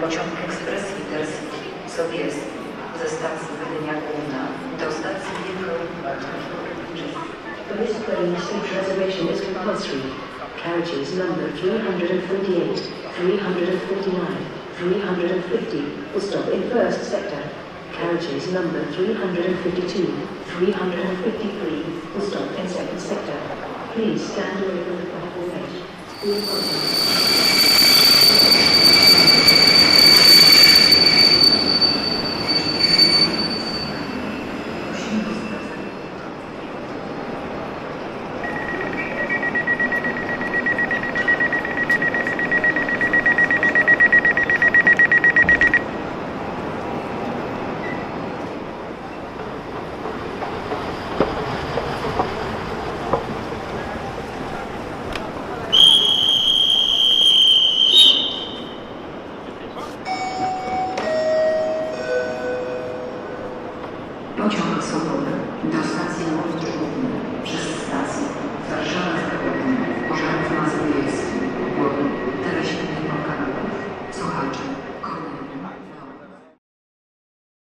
pociąg ekspres Intercity Sobieski ze stacji Gdynia Główna do stacji Wielkopolska. This train seat reservation is compulsory. Carriages number 348, 349, 350 will stop in first sector. Carriages number 352, 353 will stop in second sector. Please stand away from the platform edge.